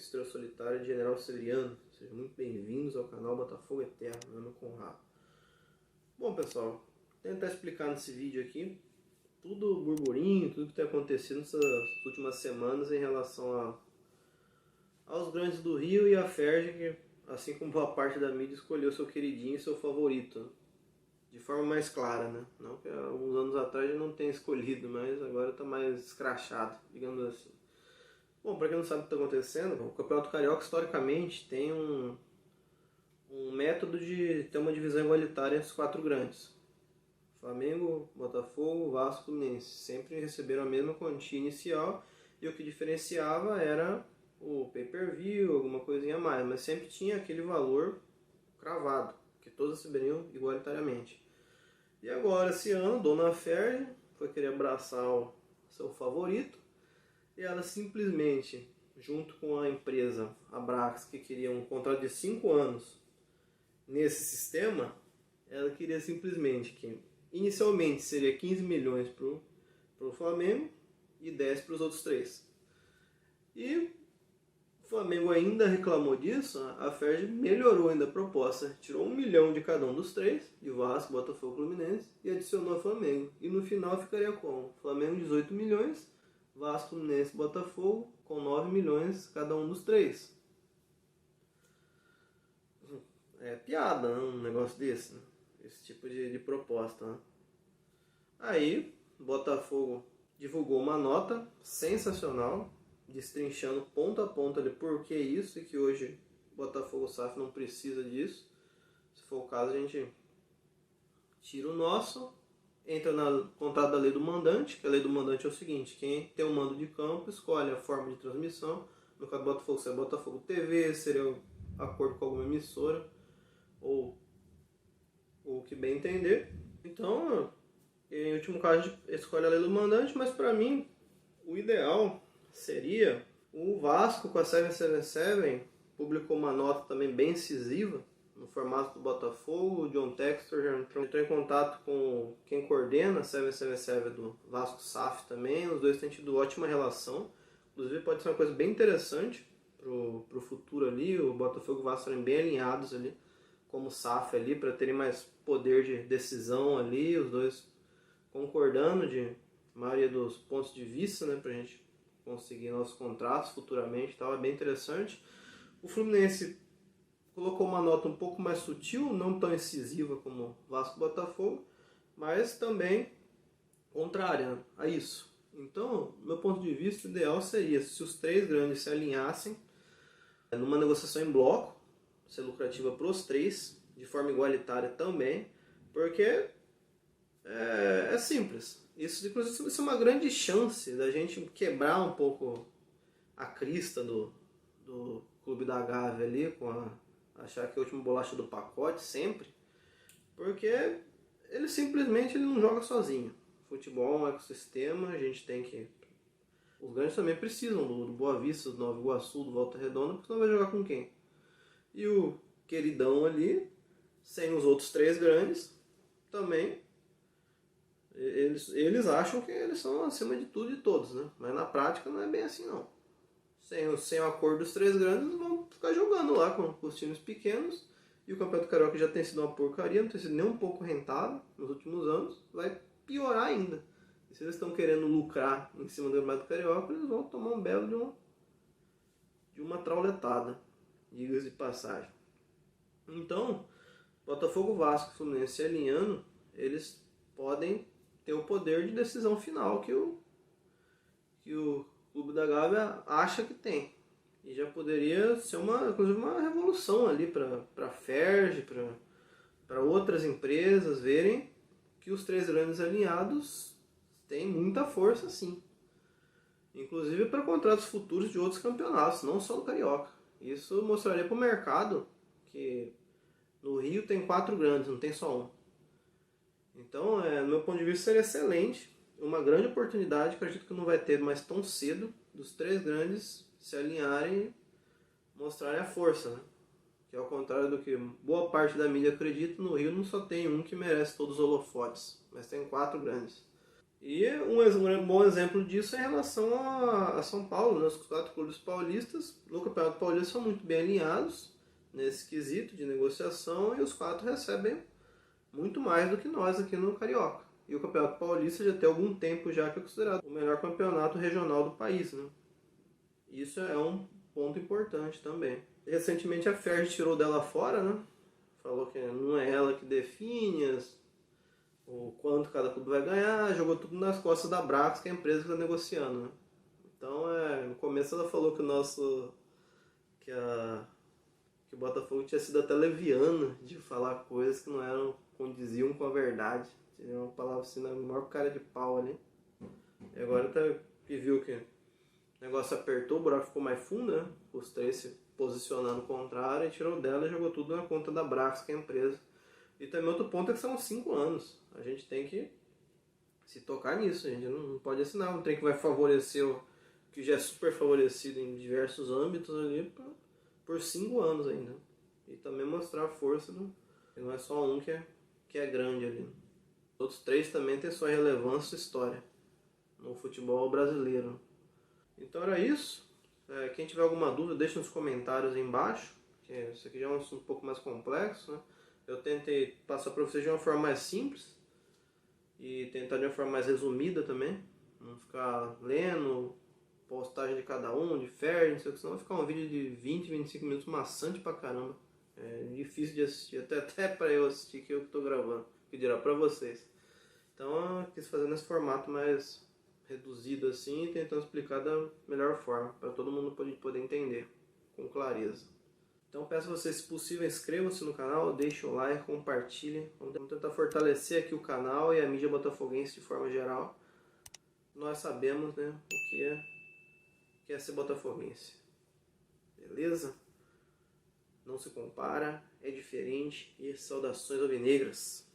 Estrela Solitária de General Severiano. Sejam muito bem-vindos ao canal Botafogo Eterno, meu nome é Conrado. Bom pessoal, vou tentar explicar nesse vídeo aqui tudo burburinho, tudo que tem acontecido nessas últimas semanas em relação aos grandes do Rio e a Ferj, que assim como boa parte da mídia escolheu seu queridinho e seu favorito, de forma mais clara, né? Não que há alguns anos atrás já não tenha escolhido, mas agora está mais escrachado, digamos assim. Bom, para quem não sabe o que está acontecendo, o Campeonato Carioca historicamente tem um método de ter uma divisão igualitária entre os quatro grandes. Flamengo, Botafogo, Vasco e Fluminense sempre receberam a mesma quantia inicial e o que diferenciava era o pay-per-view, alguma coisinha a mais, mas sempre tinha aquele valor cravado, que todos receberiam igualitariamente. E agora, esse ano, Dona Ferj foi querer abraçar o seu favorito e ela simplesmente, junto com a empresa Abrax, que queria um contrato de 5 anos nesse sistema, ela queria simplesmente que inicialmente seria 15 milhões para o Flamengo e 10 para os outros três. E o Flamengo ainda reclamou disso, a Ferj melhorou ainda a proposta, tirou 1 milhão de cada um dos três, de Vasco, Botafogo e Fluminense, e adicionou ao Flamengo. E no final ficaria como? Flamengo 18 milhões, Vasco, Fluminense e Botafogo com 9 milhões cada um dos três. É piada, né? Um negócio desse, né? Esse tipo de proposta, né? Aí, Botafogo divulgou uma nota sensacional, destrinchando ponto a ponto ali por que isso e que hoje Botafogo SAF não precisa disso. Se for o caso, a gente tira o nosso, entra no contrato da lei do mandante, que a lei do mandante é o seguinte: quem tem o mando de campo escolhe a forma de transmissão. No caso do Botafogo, seria Botafogo TV, seria acordo com alguma emissora, ou o que bem entender. Então, em último caso, a gente escolhe a lei do mandante, mas para mim, o ideal seria o Vasco com a 777, publicou uma nota também bem incisiva, no formato do Botafogo. O John Textor já entrou em contato com quem coordena a 777 do Vasco SAF também. Os dois têm tido ótima relação. Inclusive pode ser uma coisa bem interessante pro futuro ali, o Botafogo e o Vasco estarem bem alinhados ali como SAF ali, para terem mais poder de decisão ali, os dois concordando de maioria dos pontos de vista, né, pra gente conseguir nossos contratos futuramente e tal, é bem interessante. O Fluminense colocou uma nota um pouco mais sutil, não tão incisiva como Vasco e Botafogo, mas também contrária a isso. Então, do meu ponto de vista, o ideal seria se os três grandes se alinhassem numa negociação em bloco, ser lucrativa para os três, de forma igualitária também, porque é simples. Isso, inclusive, isso é uma grande chance da gente quebrar um pouco a crista do Clube da Gávea ali, achar que é a última bolacha do pacote sempre, porque ele simplesmente não joga sozinho. Futebol é um ecossistema, a gente tem que... Os grandes também precisam do Boa Vista, do Nova Iguaçu, do Volta Redonda, porque senão vai jogar com quem? E o queridão ali, sem os outros três grandes, também, eles acham que eles são acima de tudo e todos, né? Mas na prática não é bem assim não. Sem o acordo dos três grandes, vão ficar jogando lá com os times pequenos, e o Campeonato Carioca já tem sido uma porcaria, não tem sido nem um pouco rentável nos últimos anos, vai piorar ainda. E se eles estão querendo lucrar em cima do Campeonato Carioca, eles vão tomar um belo de uma trauletada, diga-se de passagem. Então, Botafogo, Vasco e Fluminense se alinhando, eles podem ter o poder de decisão final que o Clube da Gávea acha que tem. E já poderia ser inclusive uma revolução ali para a Ferj, para outras empresas verem que os três grandes alinhados têm muita força sim. Inclusive para contratos futuros de outros campeonatos, não só do Carioca. Isso mostraria para o mercado que no Rio tem 4 grandes, não tem só um. Então, no meu ponto de vista, seria excelente. Uma grande oportunidade, acredito que não vai ter mais tão cedo, dos três grandes se alinharem e mostrarem a força, né? Que ao contrário do que boa parte da mídia acredita, no Rio não só tem um que merece todos os holofotes, mas tem 4 grandes. E um bom exemplo disso é em relação a São Paulo, né? Os 4 clubes paulistas no Campeonato Paulista são muito bem alinhados nesse quesito de negociação e os 4 recebem muito mais do que nós aqui no Carioca. E o Campeonato Paulista já tem algum tempo já que é considerado o melhor campeonato regional do país, né? Isso é um ponto importante também. Recentemente a Ferdi tirou dela fora, né? Falou que não é ela que define o quanto cada clube vai ganhar, jogou tudo nas costas da Brax, que é a empresa que está negociando, né? Então, no começo ela falou que que o Botafogo tinha sido até leviano de falar coisas que não eram, condiziam com a verdade. Tinha uma palavra assim, na maior cara de pau ali. E agora que viu que o negócio apertou, o buraco ficou mais fundo, né? Os 3 se posicionando contrário, e tirou dela e jogou tudo na conta da Brax, que é a empresa. E também outro ponto é que são 5 anos. A gente tem que se tocar nisso. A gente não pode assinar um trem que vai favorecer o que já é super favorecido em diversos âmbitos ali por 5 anos ainda. E também mostrar a força que não é só um que é grande ali. Os outros 3 também têm sua relevância e história no futebol brasileiro. Então era isso. Quem tiver alguma dúvida, deixa nos comentários aí embaixo. Que isso aqui já é um assunto um pouco mais complexo, né? Eu tentei passar para vocês de uma forma mais simples e tentar de uma forma mais resumida também. Não ficar lendo postagem de cada um, de Ferdi, não sei o que, senão vai ficar um vídeo de 20, 25 minutos maçante pra caramba. É difícil de assistir, até para eu assistir que eu estou gravando, que dirá para vocês. Então eu quis fazer nesse formato mais reduzido assim, tentando explicar da melhor forma, para todo mundo poder entender com clareza. Então peço a vocês, se possível, inscrevam-se no canal, deixem o like, compartilhem. Vamos tentar fortalecer aqui o canal e a mídia botafoguense de forma geral. Nós sabemos, né, que é ser botafoguense. Beleza? Não se compara, é diferente e saudações alvinegras.